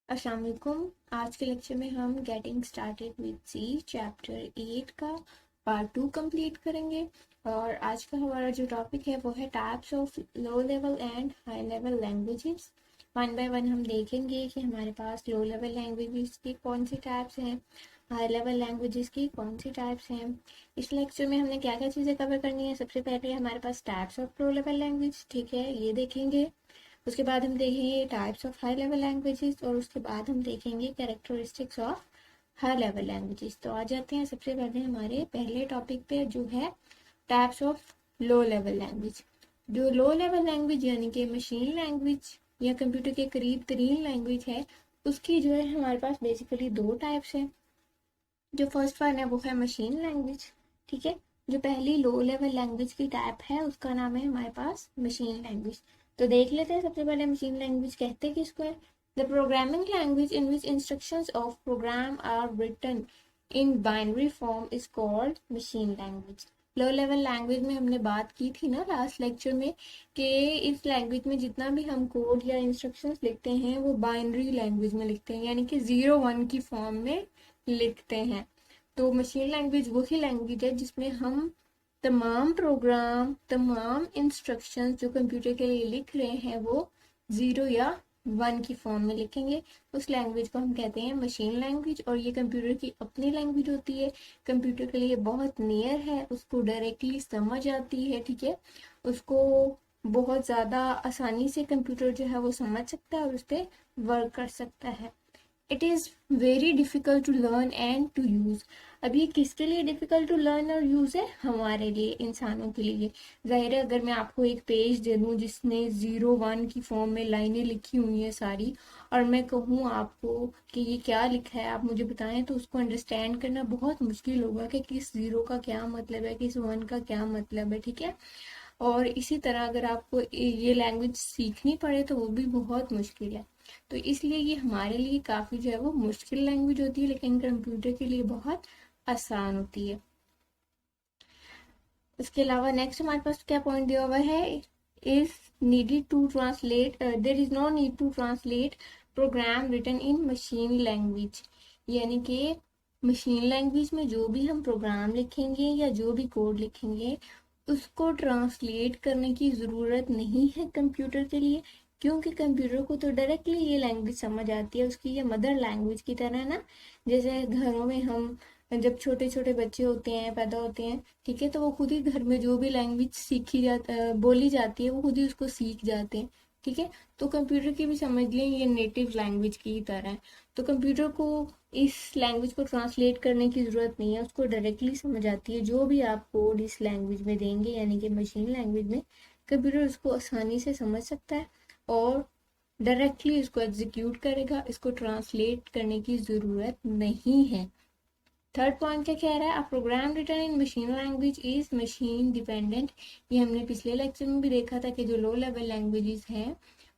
अस्सलाम वालेकुम। आज के लेक्चर में हम getting started with C chapter 8 का पार्ट 2 कंप्लीट करेंगे। और आज का हमारा जो टॉपिक है वो है types of low level and high level languages. One by one हम देखेंगे कि हमारे पास लो लेवल लैंग्वेजेस की कौन सी टाइप्स हैं, हाई लेवल लैंग्वेजेस की कौन सी टाइप्स हैं। इस लेक्चर में हमने क्या क्या चीज़ें कवर करनी है। सबसे पहले हमारे पास types of low level language, ठीक है, ये देखेंगे। उसके बाद हम देखेंगे types of high level languages और उसके बाद हम देखेंगे characteristics of high level languages. तो आ जाते हैं सबसे पहले हमारे पहले टॉपिक पे जो है types of low level language. जो लो लेवल लैंग्वेज यानी कि मशीन लैंग्वेज या कंप्यूटर के करीब तरीन लैंग्वेज है, उसकी जो है हमारे पास बेसिकली दो टाइप्स हैं। जो फर्स्ट वन है वो है मशीन लैंग्वेज, ठीक है। जो पहली लो लेवल लैंग्वेज की टाइप है उसका नाम है हमारे पास मशीन लैंग्वेज। तो देख लेते हैं सबसे पहले मशीन लैंग्वेज कहते किसको है। The programming language in which instructions of program are written in binary form is called machine language. Low level language में हमने बात की थी ना लास्ट लेक्चर में कि इस लैंग्वेज में जितना भी हम कोड या इंस्ट्रक्शंस लिखते हैं वो बाइनरी लैंग्वेज में लिखते हैं, यानी कि 0 1 की फॉर्म में लिखते हैं। तो मशीन लैंग्वेज वही लैंग्वेज है जिसमें हम तमाम प्रोग्राम, तमाम इंस्ट्रक्शंस जो कंप्यूटर के लिए लिख रहे हैं वो 0 या 1 की फॉर्म में लिखेंगे। उस लैंग्वेज को हम कहते हैं मशीन लैंग्वेज। और ये कंप्यूटर की अपनी लैंग्वेज होती है, कंप्यूटर के लिए बहुत नियर है, उसको डायरेक्टली समझ आती है, ठीक है। उसको बहुत ज़्यादा आसानी से कंप्यूटर जो है वो समझ सकता है और उस पर वर्क कर सकता है। It is very difficult to learn and to use. अब ये किसके लिए डिफ़िकल्ट टू लर्न और यूज़ है? हमारे लिए, इंसानों के लिए। ज़ाहिर है अगर मैं आपको एक पेज दे दूँ जिसने 0 1 की फॉर्म में लाइनें लिखी हुई हैं सारी, और मैं कहूँ आपको कि ये क्या लिखा है, आप मुझे बताएं, तो उसको अंडरस्टैंड करना बहुत मुश्किल होगा कि किस 0 का क्या मतलब है, किस 1 का क्या मतलब है, ठीक है। और इसी तरह अगर आपको ये लैंग्वेज सीखनी पड़े तो वो भी बहुत मुश्किल है। तो इसलिए ये हमारे लिए काफ़ी जो है वो मुश्किल लैंग्वेज होती है, लेकिन कंप्यूटर के लिए बहुत आसान होती है। इसके अलावा नेक्स्ट हमारे पास क्या पॉइंट दिया हुआ है, is needed to translate, there is no need to translate program written in machine language. यानी कि मशीन लैंग्वेज में जो भी हम प्रोग्राम लिखेंगे या जो भी कोड लिखेंगे उसको ट्रांसलेट करने की ज़रूरत नहीं है कंप्यूटर के लिए, क्योंकि कंप्यूटर को तो डायरेक्टली ये लैंग्वेज समझ आती है, उसकी ये मदर लैंग्वेज की तरह ना। जैसे घरों में हम जब छोटे छोटे बच्चे होते हैं, पैदा होते हैं, ठीक है, तो वो खुद ही घर में जो भी लैंग्वेज बोली जाती है वो खुद ही उसको सीख जाते हैं, ठीक है। तो कंप्यूटर की भी समझ लें ये नेटिव लैंग्वेज की तरह है। तो कंप्यूटर को इस लैंग्वेज को ट्रांसलेट करने की ज़रूरत नहीं है, उसको डायरेक्टली समझ आती है। जो भी आप कोड इस लैंग्वेज में देंगे यानी कि मशीन लैंग्वेज में, कंप्यूटर उसको आसानी से समझ सकता है और डायरेक्टली इसको एग्जीक्यूट करेगा, इसको ट्रांसलेट करने की ज़रूरत नहीं है। थर्ड पॉइंट क्या कह रहा है, a program written in machine language is machine dependent. ये हमने पिछले लेक्चर में भी देखा था कि जो लो लेवल लैंग्वेजेस हैं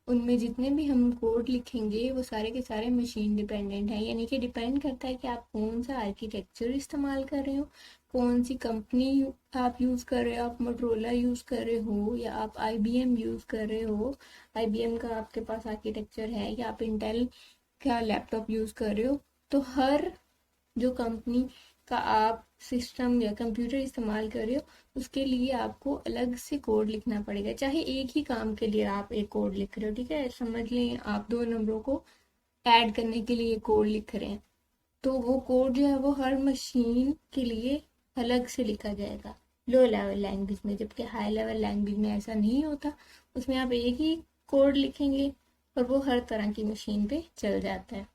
उनमें जितने भी हम कोड लिखेंगे वो सारे के सारे मशीन डिपेंडेंट हैं, यानी कि डिपेंड करता है कि आप कौन सा आर्किटेक्चर इस्तेमाल कर रहे हो, कौन सी कंपनी आप यूज़ कर रहे हो। आप मोटरोला यूज़ कर रहे हो या आप IBM यूज़ कर रहे हो, IBM का आपके पास आर्किटेक्चर है, या आप इंटेल का लैपटॉप यूज़ कर रहे हो, तो हर जो कंपनी का आप सिस्टम या कंप्यूटर इस्तेमाल कर रहे हो उसके लिए आपको अलग से कोड लिखना पड़ेगा। चाहे एक ही काम के लिए आप एक कोड लिख रहे हो, ठीक है, समझ लें आप 2 नंबरों को ऐड करने के लिए कोड लिख रहे हैं, तो वो कोड जो है वो हर मशीन के लिए अलग से लिखा जाएगा लो लेवल लैंग्वेज में। जबकि हाई लेवल लैंग्वेज में ऐसा नहीं होता, उसमें आप एक ही कोड लिखेंगे और वो हर तरह की मशीन पे चल जाता है।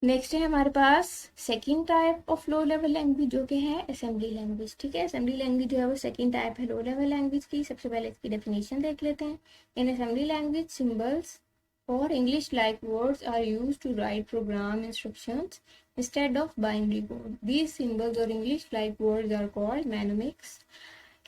नेक्स्ट है हमारे पास second type of low level language जो कि है असेंबली लैंग्वेज, ठीक है। असेंबली लैंग्वेज जो है वो सेकंड टाइप है लो लेवल लैंग्वेज की। सबसे पहले इसकी डेफिनेशन देख लेते हैं। इन असेंबली लैंग्वेज सिंबल्स और English like words are used to write program instructions instead of binary code. These symbols और English like words are called mnemonics.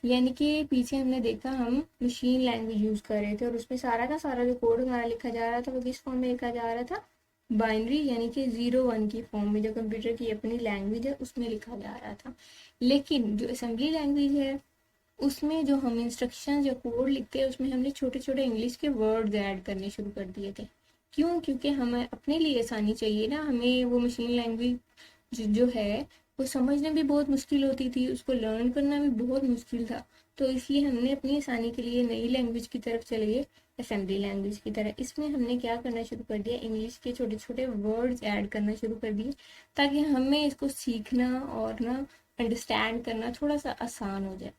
यानी कि पीछे हमने देखा हम मशीन लैंग्वेज यूज कर रहे थे और उसमें सारा का सारा जो कोड हमारा लिखा जा रहा था वो किस फॉर्म में लिखा जा रहा था, बाइनरी, यानी कि 0 1 की फॉर्म में, जो कंप्यूटर की अपनी लैंग्वेज है उसमें लिखा जा रहा था। लेकिन जो असेंबली लैंग्वेज है उसमें जो हम इंस्ट्रक्शंस या कोड लिखते हैं उसमें हमने छोटे छोटे इंग्लिश के वर्ड्स ऐड करने शुरू कर दिए थे, क्यों? क्योंकि हमें अपने लिए आसानी चाहिए ना, हमें वो मशीन लैंग्वेज जो है वो समझने भी बहुत मुश्किल होती थी, उसको लर्न करना भी बहुत मुश्किल था। तो इसलिए हमने अपनी आसानी के लिए नई लैंग्वेज की तरफ चले गए, असेंबली लैंग्वेज की तरह। इसमें हमने क्या करना शुरू कर दिया, इंग्लिश के छोटे छोटे वर्ड्स ऐड करना शुरू कर दिए, ताकि हमें इसको सीखना और ना अंडरस्टैंड करना थोड़ा सा आसान हो जाए।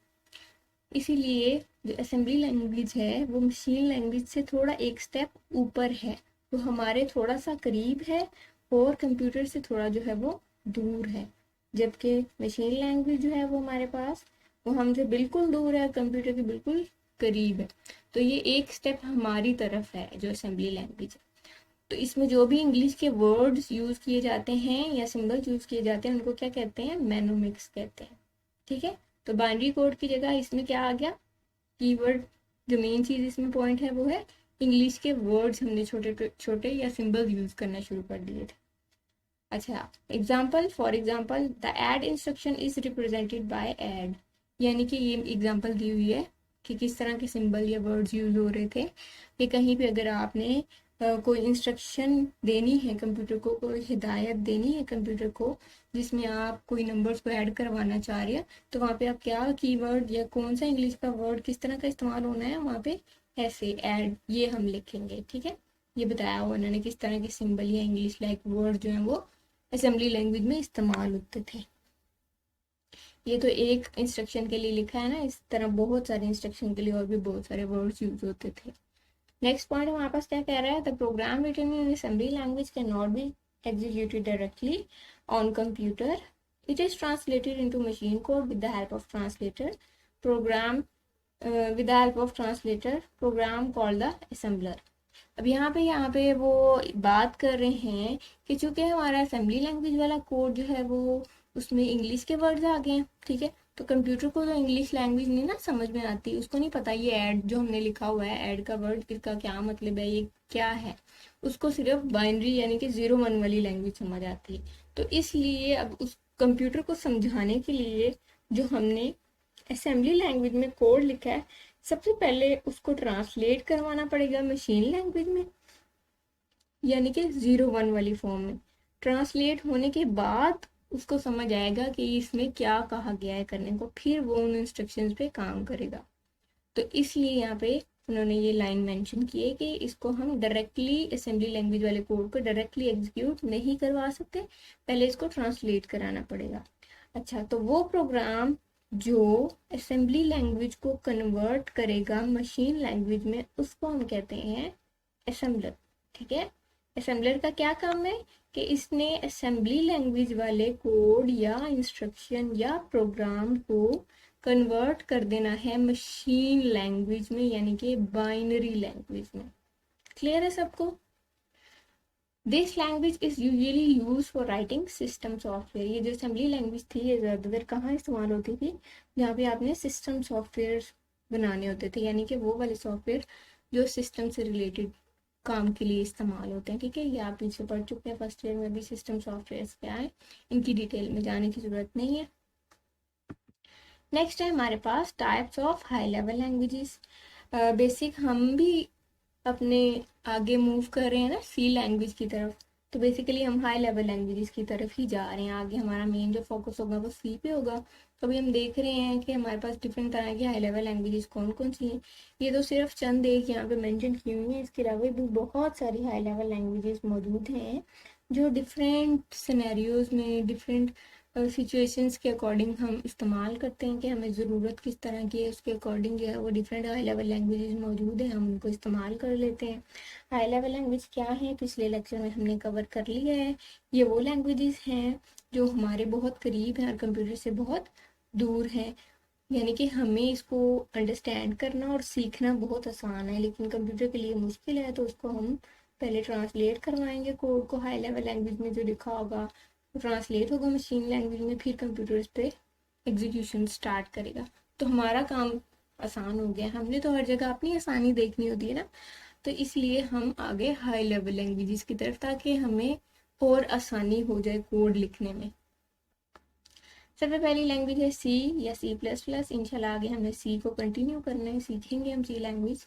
इसीलिए जो असेंबली लैंग्वेज है वो मशीन लैंग्वेज से थोड़ा एक स्टेप ऊपर है, वो हमारे थोड़ा सा करीब है और कंप्यूटर से थोड़ा जो है वो दूर है। जबकि मशीन लैंग्वेज जो है वो हमारे पास, वो हमसे बिल्कुल दूर है, कंप्यूटर के बिल्कुल करीब है। तो ये एक स्टेप हमारी तरफ है जो असेंबली लैंग्वेज है। तो इसमें जो भी इंग्लिश के वर्ड्स यूज किए जाते हैं या सिंबल्स यूज किए जाते हैं उनको क्या कहते हैं, मैनोमिक्स कहते हैं। ठीक है, तो बाइनरी कोड की जगह इसमें क्या आ गया, कीवर्ड। जो मेन चीज इसमें पॉइंट है वो है इंग्लिश के वर्ड्स हमने छोटे छोटे या सिंबल यूज करना शुरू कर दिए थे। अच्छा, example, for example the add instruction is represented by add, यानी कि ये एग्जाम्पल दी हुई है कि किस तरह के सिंबल या वर्ड्स यूज हो रहे थे। कि कहीं पे अगर आपने कोई इंस्ट्रक्शन देनी है कंप्यूटर को, कोई हिदायत देनी है कंप्यूटर को, जिसमें आप कोई नंबर्स को ऐड करवाना चाह रहे हैं, तो वहाँ पे आप क्या कीवर्ड या कौन सा इंग्लिश का वर्ड किस तरह का इस्तेमाल होना है, वहाँ पे ऐसे ऐड ये हम लिखेंगे। ठीक है, ये बताया हुआ उन्होंने किस तरह के सिंबल या इंग्लिश लाइक वर्ड जो है वो असेंबली लैंग्वेज में इस्तेमाल होते थे। ये तो एक इंस्ट्रक्शन के लिए लिखा है ना, इस तरह बहुत सारे इंस्ट्रक्शन के लिए और भी बहुत सारे वर्ड्स यूज होते थे। नेक्स्ट पॉइंट हमारे पास क्या कह रहा है, the program written in assembly language can not be executed directly on computer. It is translated into machine code with the help of translator program, with the help of translator program called the assembler. अब यहाँ पे वो बात कर रहे हैं कि चूंकि हमारा असेंबली लैंग्वेज वाला कोड जो है वो उसमें इंग्लिश के वर्ड्स आ गए हैं। ठीक है, तो कंप्यूटर को तो इंग्लिश लैंग्वेज नहीं ना समझ में आती, उसको नहीं पता ये ऐड जो हमने लिखा हुआ है, ऐड का वर्ड किसका क्या मतलब है, ये क्या है। उसको सिर्फ बाइनरी यानी कि 0 1 वाली लैंग्वेज समझ आती है। तो इसलिए अब उस कंप्यूटर को समझाने के लिए जो हमने असेंबली लैंग्वेज में कोड लिखा है, सबसे पहले उसको ट्रांसलेट करवाना पड़ेगा मशीन लैंग्वेज में, यानी कि 0 1 वाली फॉर्म में। ट्रांसलेट होने के बाद उसको समझ आएगा कि इसमें क्या कहा गया है करने को, फिर वो उन इंस्ट्रक्शंस पे काम करेगा। तो इसलिए यहाँ पे उन्होंने ये लाइन मेंशन की है कि इसको हम डायरेक्टली असेंबली लैंग्वेज वाले कोड को डायरेक्टली एग्जीक्यूट नहीं करवा सकते, पहले इसको ट्रांसलेट कराना पड़ेगा। अच्छा, तो वो प्रोग्राम जो असेंबली लैंग्वेज को कन्वर्ट करेगा मशीन लैंग्वेज में, उसको हम कहते हैं असेंबलर। ठीक है, असेंबलर का क्या काम है कि इसने असेंबली लैंग्वेज वाले कोड या इंस्ट्रक्शन या प्रोग्राम को कन्वर्ट कर देना है मशीन लैंग्वेज में, यानी कि बाइनरी लैंग्वेज में। क्लियर है सबको? This language is usually use for writing system software. ये जो असेंबली लैंग्वेज थी ये ज़्यादातर कहाँ इस्तेमाल होती थी, जहाँ पे आपने सिस्टम सॉफ्टवेयर बनाने होते थे, यानी कि वो वाले सॉफ्टवेयर जो सिस्टम से रिलेटेड काम के लिए इस्तेमाल होते हैं। ठीक है, ये आप पीछे पढ़ चुके हैं, फर्स्ट ईयर में भी सिस्टम सॉफ्टवेयर क्या है, इनकी डिटेल में जाने की जरूरत नहीं है। नेक्स्ट है हमारे पास types of high level languages. BASIC हम भी अपने आगे मूव कर रहे हैं ना सी लैंग्वेज की तरफ, तो बेसिकली हम हाई लेवल लैंग्वेजेस की तरफ ही जा रहे हैं। आगे हमारा मेन जो फोकस होगा वो सी पे होगा। तो अभी हम देख रहे हैं कि हमारे पास डिफरेंट तरह की हाई लेवल लैंग्वेजेस कौन कौन सी हैं। ये तो सिर्फ चंद एक यहाँ पे मेंशन की हुई है, इसके अलावा भी बहुत सारी हाई लेवल लैंग्वेजेस मौजूद हैं जो डिफरेंट सिनेरियोज में डिफरेंट सिचुएशंस के अकॉर्डिंग हम इस्तेमाल करते हैं कि हमें ज़रूरत किस तरह की है, उसके अकॉर्डिंग जो है वो डिफरेंट हाई लेवल लैंग्वेजेस मौजूद है, हम उनको इस्तेमाल कर लेते हैं। हाई लेवल लैंग्वेज क्या है, पिछले लेक्चर में हमने कवर कर लिया है। ये वो लैंग्वेजेस हैं जो हमारे बहुत करीब हैं और कंप्यूटर से बहुत दूर हैं, यानी कि हमें इसको अंडरस्टैंड करना और सीखना बहुत आसान है, लेकिन कंप्यूटर के लिए मुश्किल है। तो उसको हम पहले ट्रांसलेट करवाएंगे कोड को, हाई लेवल लैंग्वेज में जो लिखा होगा ट्रांसलेट होगा मशीन लैंग्वेज में, फिर कंप्यूटर इस पर एग्जीक्यूशन स्टार्ट करेगा। तो हमारा काम आसान हो गया। हमने तो हर जगह अपनी आसानी देखनी होती है ना, तो इसलिए हम आगे हाई लेवल लैंग्वेजेस की तरफ, ताकि हमें और आसानी हो जाए कोड लिखने में। सबसे पहली लैंग्वेज है सी या C++। इंशाल्लाह आगे हमने सी को कंटिन्यू करना है, सीखेंगे हम सी language.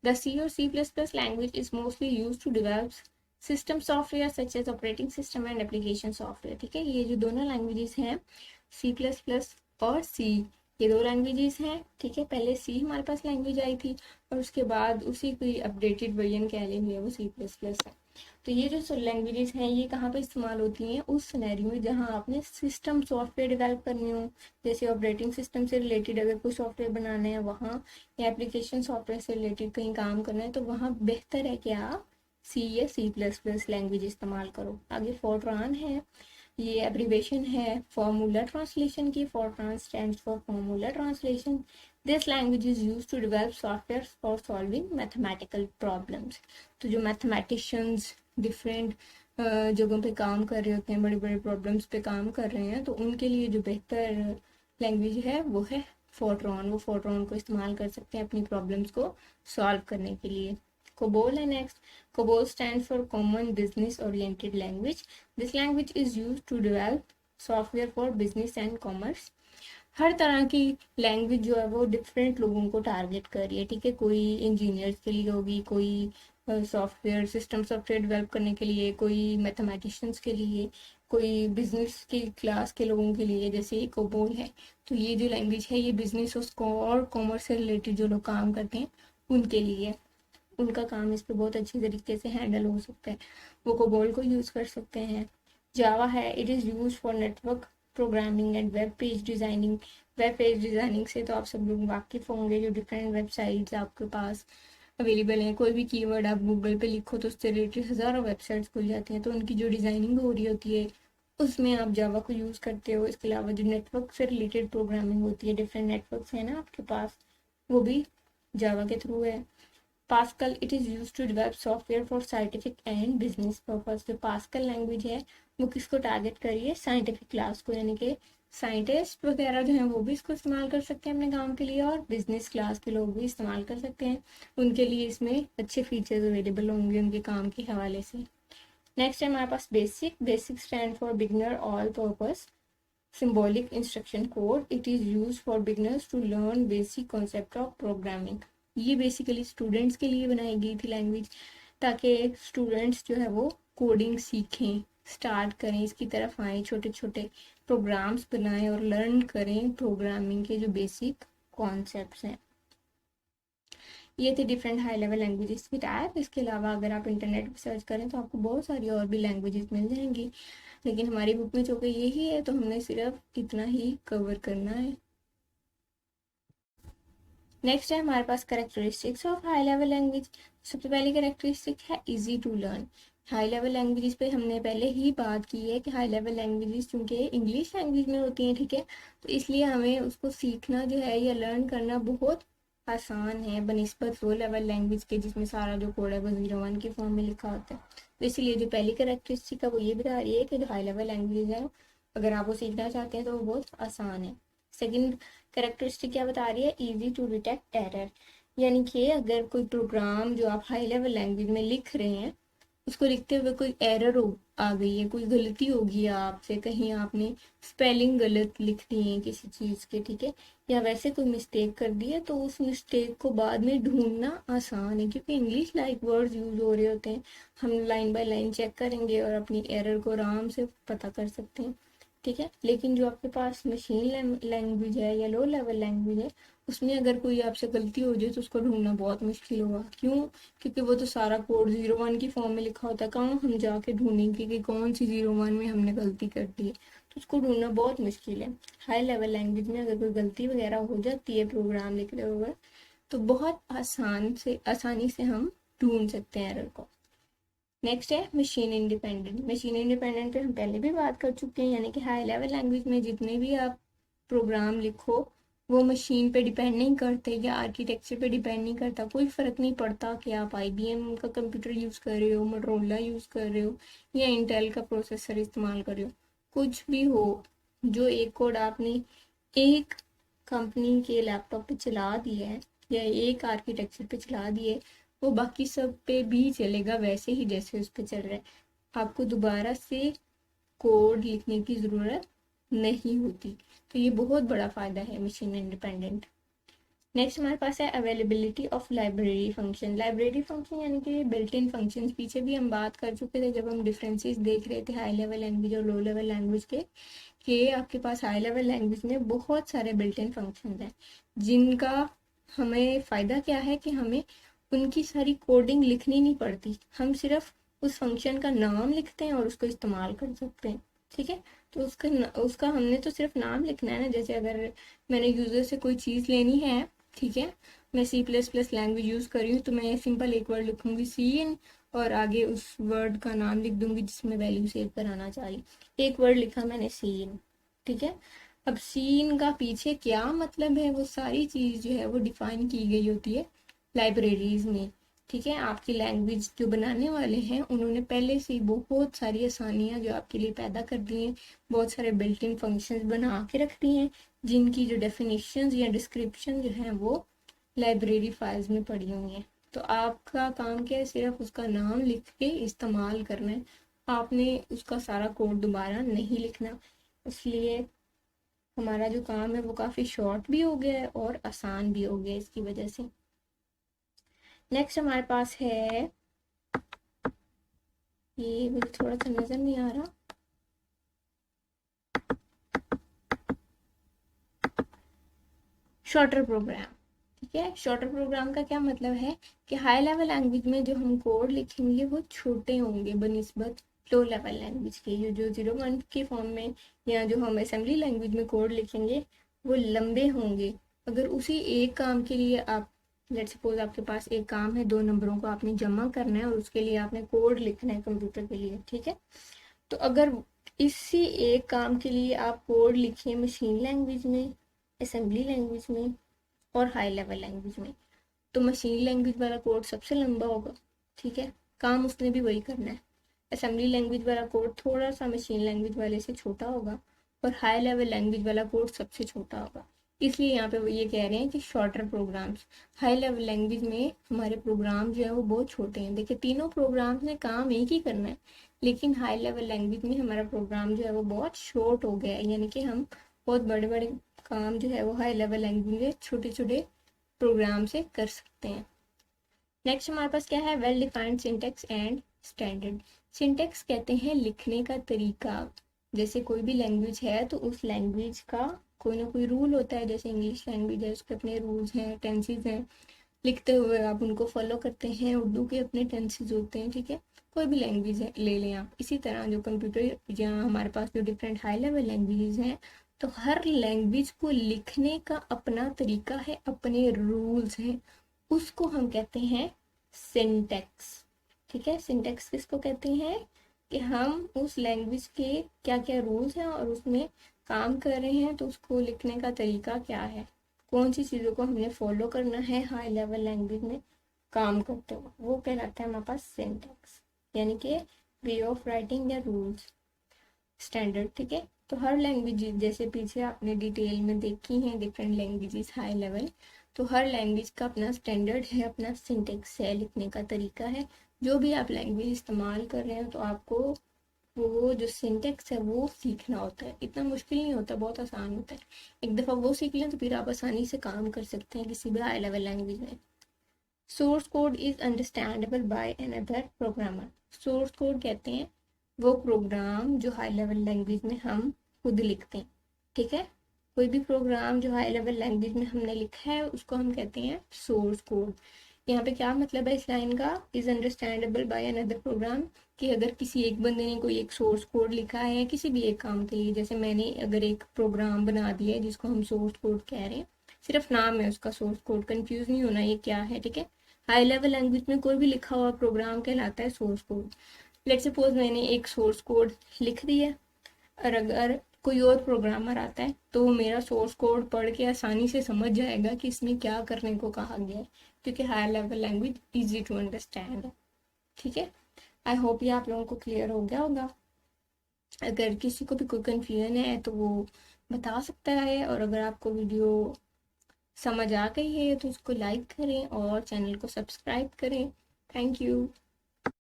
The C or C++ language is mostly used to develop system software such as operating system and application software. ठीक है, ये जो दोनों लैंग्वेजेस हैं C++ और C, ये दो लैंग्वेजेस हैं. ठीक है, पहले C हमारे पास लैंग्वेज आई थी और उसके बाद उसी की अपडेटेड वर्जन कह लेंगे वो C++ है. तो ये जो लैंग्वेजेस हैं ये कहाँ पे इस्तेमाल होती हैं, उस सिनेरियो में जहाँ आपने सिस्टम सॉफ्टवेयर डेवलप करनी हो, जैसे ऑपरेटिंग सिस्टम से रिलेटेड अगर कोई सॉफ्टवेयर बनाना है वहाँ, या एप्लीकेशन सॉफ्टवेयर से रिलेटेड कहीं काम करना है, तो वहाँ बेहतर है कि आप C या C++ लैंग्वेज इस्तेमाल करो. आगे फोर्ट्रान है, ये एब्रीवेशन है फॉर्मूला ट्रांसलेशन की. FORTRAN stands for formula translation. This language is use to develop software for solving mathematical problems. तो जो मैथमेटिशियंस डिफरेंट जगहों पे काम कर रहे होते हैं, बड़े बड़े प्रॉब्लम्स पे काम कर रहे हैं, तो उनके लिए जो बेहतर लैंग्वेज है वो है फोर्ट्रॉन. वो फोर्ट्रॉन को इस्तेमाल कर सकते हैं अपनी प्रॉब्लम्स को सॉल्व करने के लिए. COBOL है next. COBOL stands for Common Business Oriented Language. This language is used to develop software for business and commerce. हर तरह की लैंग्वेज जो है वो डिफरेंट लोगों को टारगेट कर रही है. ठीक है, कोई इंजीनियर्स के लिए होगी, कोई सॉफ्टवेयर सिस्टम सॉफ्टवेयर डेवलप करने के लिए, कोई मैथमेटिशियंस के लिए, कोई बिजनेस की क्लास के लोगों के लिए, जैसे ये कोबोल है. तो ये जो लैंग्वेज है ये बिजनेस और कॉमर्स से रिलेटेड जो लोग काम करते हैं उनके लिए, उनका काम इस पे बहुत अच्छी तरीके से हैंडल हो सकता है, वो कोबोल को यूज़ कर सकते हैं. जावा है, it is use for network programming and web page designing. Web page designing से तो आप सब लोग वाकिफ़ होंगे, जो डिफरेंट वेबसाइट्स आपके पास अवेलेबल हैं. कोई भी कीवर्ड आप गूगल पे लिखो तो उससे रिलेटेड हज़ारों वेबसाइट्स खुल जाती हैं, तो उनकी जो डिज़ाइनिंग हो रही होती है उसमें आप जावा को यूज़ करते हो. इसके अलावा जो नेटवर्क से रिलेटेड प्रोग्रामिंग होती है, डिफरेंट नेटवर्क्स हैं ना आपके पास, वो भी जावा के थ्रू है. Pascal, it is used to develop software for scientific and business purpose. जो Pascal लैंग्वेज है वो किसको टारगेट कर रही है, साइंटिफिक क्लास को, यानी कि साइंटिस्ट वगैरह जो हैं वो भी इसको इस्तेमाल कर सकते हैं अपने काम के लिए, और बिजनेस क्लास के लोग भी इस्तेमाल कर सकते हैं. उनके लिए इसमें अच्छे फीचर्स अवेलेबल होंगे उनके काम के हवाले से. नेक्स्ट है हमारे पास BASIC. BASIC stand for beginner all purpose symbolic instruction code. It is used for beginners to learn basic concept of programming. ये बेसिकली स्टूडेंट्स के लिए बनाई गई थी लैंग्वेज, ताकि स्टूडेंट्स जो है वो कोडिंग सीखें, स्टार्ट करें, इसकी तरफ आए, छोटे छोटे प्रोग्राम्स बनाएं और लर्न करें प्रोग्रामिंग के जो बेसिक कॉन्सेप्ट्स हैं. ये थे डिफरेंट हाई लेवल लैंग्वेजेस की टाइप. इसके अलावा अगर आप इंटरनेट पर सर्च करें तो आपको बहुत सारी और भी लैंग्वेजेस मिल जाएंगी, लेकिन हमारी बुक में जो कि यही है तो हमने सिर्फ इतना ही कवर करना है. नेक्स्ट है हमारे पास characteristics of high level language. सबसे पहली करेक्टरिस्टिक है easy to learn. High level languages पे हमने पहले ही बात की है कि हाई लेवल लैंग्वेजेस चूँकि इंग्लिश लैंग्वेज में होती हैं, ठीक है, तो इसलिए हमें उसको सीखना जो है या लर्न करना बहुत आसान है बनिस्बत लो लेवल लैंग्वेज के, जिसमें सारा जो कोड है वो 01 की फॉर्म में लिखा होता है. तो इसीलिए जो पहली करेक्टरिस्टिक है वो ये बता रही है कि जो हाई लेवल लैंग्वेज है अगर आप वो सीखना चाहते हैं तो वो बहुत आसान है. सेकेंड करेक्टरिस्टिक क्या बता रही है, इजी टू डिटेक्ट एरर. यानी कि अगर कोई प्रोग्राम जो आप हाई लेवल लैंग्वेज में लिख रहे हैं उसको लिखते हुए कोई एरर आ गई है, कोई गलती होगी आपसे, कहीं आपने स्पेलिंग गलत लिख दी है किसी चीज़ के, ठीक है, या वैसे कोई मिस्टेक कर दी है, तो उस मिस्टेक को बाद में ढूंढना आसान है क्योंकि इंग्लिश लाइक वर्ड्स यूज हो रहे होते हैं. हम लाइन बाय लाइन चेक करेंगे और अपनी एरर को आराम से पता कर सकते हैं, ठीक है. लेकिन जो आपके पास मशीन लैंग्वेज है या लो लेवल लैंग्वेज है उसमें अगर कोई आपसे गलती हो जाए तो उसको ढूंढना बहुत मुश्किल होगा. क्यों? क्योंकि वो तो सारा कोड 01 की फॉर्म में लिखा होता है, कहाँ हम जाके ढूंढेंगे कि कौन सी 01 में हमने गलती कर दी है, तो उसको ढूंढना बहुत मुश्किल है. हाई लेवल लैंग्वेज में अगर कोई गलती वगैरह हो जाती है प्रोग्राम लिखते हुए तो बहुत आसानी से हम ढूंढ सकते हैं एरर को. नेक्स्ट है मशीन इंडिपेंडेंट. मशीन इंडिपेंडेंट पे हम पहले भी बात कर चुके हैं, यानी कि हाई लेवल लैंग्वेज में जितने भी आप प्रोग्राम लिखो वो मशीन पे डिपेंड नहीं करते या आर्किटेक्चर पे डिपेंड नहीं करता. कोई फ़र्क नहीं पड़ता कि आप IBM का कंप्यूटर यूज़ कर रहे हो, मोटरोला यूज़ कर रहे हो या इंटेल का प्रोसेसर इस्तेमाल कर रहे हो, कुछ भी हो, जो एक कोड आपने एक कंपनी के लैपटॉप पे चला दिया है या एक आर्किटेक्चर पे चला दिए, वो बाकी सब पे भी चलेगा वैसे ही जैसे उस पे चल रहा है. आपको दोबारा से कोड लिखने की ज़रूरत नहीं होती. तो ये बहुत बड़ा फ़ायदा है मशीन इंडिपेंडेंट. नेक्स्ट हमारे पास है availability of library function. Library function यानी कि बिल्ट इन फंक्शंस, पीछे भी हम बात कर चुके थे जब हम डिफरेंसेस देख रहे थे हाई लेवल लैंग्वेज और लो लेवल लैंग्वेज के, कि आपके पास हाई लेवल लैंग्वेज में बहुत सारे बिल्ट इन फंक्शन हैं जिनका हमें फ़ायदा क्या है कि हमें उनकी सारी कोडिंग लिखनी नहीं पड़ती, हम सिर्फ उस फंक्शन का नाम लिखते हैं और उसको इस्तेमाल कर सकते हैं। ठीक है, तो उसका हमने तो सिर्फ नाम लिखना है ना। जैसे अगर मैंने यूज़र से कोई चीज़ लेनी है, ठीक है, मैं C++ लैंग्वेज यूज़ कर रही हूँ, तो मैं सिंपल एक वर्ड लिखूंगी सीन और आगे उस वर्ड का नाम लिख दूंगी जिसमें वैल्यू सेव कराना चाह रही। एक वर्ड लिखा मैंने सीन, ठीक है। अब सीन का पीछे क्या मतलब है, वो सारी चीज़ जो है वो डिफाइन की गई होती है लाइब्रेरीज में। ठीक है, आपकी लैंग्वेज जो बनाने वाले हैं उन्होंने पहले से ही बहुत सारी आसानियाँ जो आपके लिए पैदा कर दी हैं, बहुत सारे बिल्ट इन फंक्शंस बना के रख दी हैं जिनकी जो डेफिनेशंस या डिस्क्रिप्शन जो है वो लाइब्रेरी फाइल्स में पड़ी हुई हैं। तो आपका काम क्या है, सिर्फ उसका नाम लिख के इस्तेमाल करना है, आपने उसका सारा कोड दोबारा नहीं लिखना। इसलिए हमारा जो काम है वो काफ़ी शॉर्ट भी हो गया है और आसान भी हो गया इसकी वजह से। नेक्स्ट हमारे पास है, ये मुझे थोड़ा सा नज़र नहीं आ रहा, शॉर्टर प्रोग्राम। ठीक है, शॉर्टर प्रोग्राम का क्या मतलब है कि हाई लेवल लैंग्वेज में जो हम कोड लिखेंगे वो छोटे होंगे बनिस्बत लो लेवल लैंग्वेज के। ये जो 0 1 के फॉर्म में या जो हम असेंबली लैंग्वेज में कोड लिखेंगे वो लंबे होंगे। अगर उसी एक काम के लिए आप, लेट सपोज आपके पास एक काम है, 2 नंबरों को आपने जमा करना है और उसके लिए आपने कोड लिखना है कंप्यूटर के लिए, ठीक है, तो अगर इसी एक काम के लिए आप कोड लिखिए मशीन लैंग्वेज में, असेंबली लैंग्वेज में और हाई लेवल लैंग्वेज में, तो मशीन लैंग्वेज वाला कोड सबसे लंबा होगा। ठीक है, काम उसने भी वही करना है। असेंबली लैंग्वेज वाला कोड थोड़ा सा मशीन लैंग्वेज वाले से छोटा होगा और हाई लेवल लैंग्वेज वाला कोड सबसे छोटा होगा। इसलिए यहाँ पे वो ये कह रहे हैं कि shorter programs, high level language में हमारे प्रोग्राम जो है वो बहुत छोटे हैं। देखिए तीनों प्रोग्राम्स ने काम एक ही करना है, लेकिन हाई लेवल लैंग्वेज में हमारा प्रोग्राम जो है वो बहुत शॉर्ट हो गया है, यानी कि हम बहुत बड़े बड़े काम जो है वो हाई लेवल लैंग्वेज में छोटे छोटे प्रोग्राम से कर सकते हैं। नेक्स्ट हमारे पास क्या है, well defined syntax and standard. Syntax कहते हैं लिखने का तरीका। जैसे कोई भी लैंग्वेज है तो उस लैंग्वेज का कोई ना कोई रूल होता है, जैसे इंग्लिश लैंग्वेज है उसके अपने रूल्स हैं, टेंसेज हैं, लिखते हुए आप उनको फॉलो करते हैं। उर्दू के अपने टेंसेज होते हैं, ठीक है, कोई भी लैंग्वेज है ले लें आप। इसी तरह जो कंप्यूटर या हमारे पास जो डिफरेंट हाई लेवल लैंग्वेजेस हैं, तो हर लैंग्वेज को लिखने का अपना तरीका है, अपने रूल्स हैं, उसको हम कहते हैं सिंटेक्स। ठीक है, सिंटेक्स किसको कहते हैं कि हम उस लैंग्वेज के क्या क्या रूल्स हैं और उसमें काम कर रहे हैं तो उसको लिखने का तरीका क्या है, कौन सी चीज़ों को हमने फॉलो करना है हाई लेवल लैंग्वेज में काम करते हुए, वो कहलाता है हमारे पास सिंटेक्स, यानी कि वे ऑफ राइटिंग या रूल्स, स्टैंडर्ड। ठीक है, तो हर लैंग्वेज जैसे पीछे आपने डिटेल में देखी हैं डिफरेंट लैंग्वेजेस हाई लेवल, तो हर लैंग्वेज का अपना स्टैंडर्ड है, अपना सिंटेक्स है, लिखने का तरीका है। जो भी आप लैंग्वेज इस्तेमाल कर रहे हैं तो आपको वो जो सिंटेक्स है वो सीखना होता है। इतना मुश्किल नहीं होता, बहुत आसान होता है। एक दफ़ा वो सीख लें तो फिर आप आसानी से काम कर सकते हैं किसी भी हाई लेवल लैंग्वेज में। Source code is understandable by another programmer. Source code कहते हैं वो प्रोग्राम जो हाई लेवल लैंग्वेज में हम खुद लिखते हैं। ठीक है, कोई भी प्रोग्राम जो हाई लेवल लैंग्वेज में हमने लिखा है उसको हम कहते हैं सोर्स कोड। यहाँ पे क्या मतलब है इस लाइन का, is understandable by another program, कि अगर किसी एक बंदे ने कोई एक सोर्स कोड लिखा है किसी भी एक काम के लिए, जैसे मैंने अगर एक प्रोग्राम बना दिया है जिसको हम सोर्स कोड कह रहे हैं, सिर्फ नाम है उसका सोर्स कोड, कंफ्यूज नहीं होना ये क्या है। ठीक है, हाई लेवल लैंग्वेज में कोई भी लिखा हुआ प्रोग्राम कहलाता है सोर्स कोड। लेट सपोज मैंने एक सोर्स कोड लिख दिया और अगर कोई और प्रोग्रामर आता है तो वो मेरा सोर्स कोड पढ़ के आसानी से समझ जाएगा कि इसमें क्या करने को कहा गया है, क्योंकि high level language easy to understand है। ठीक है, आई होप ये आप लोगों को क्लियर हो गया होगा। अगर किसी को भी कोई कन्फ्यूजन है तो वो बता सकता है, और अगर आपको वीडियो समझ आ गई है तो उसको लाइक करें और चैनल को सब्सक्राइब करें। Thank you.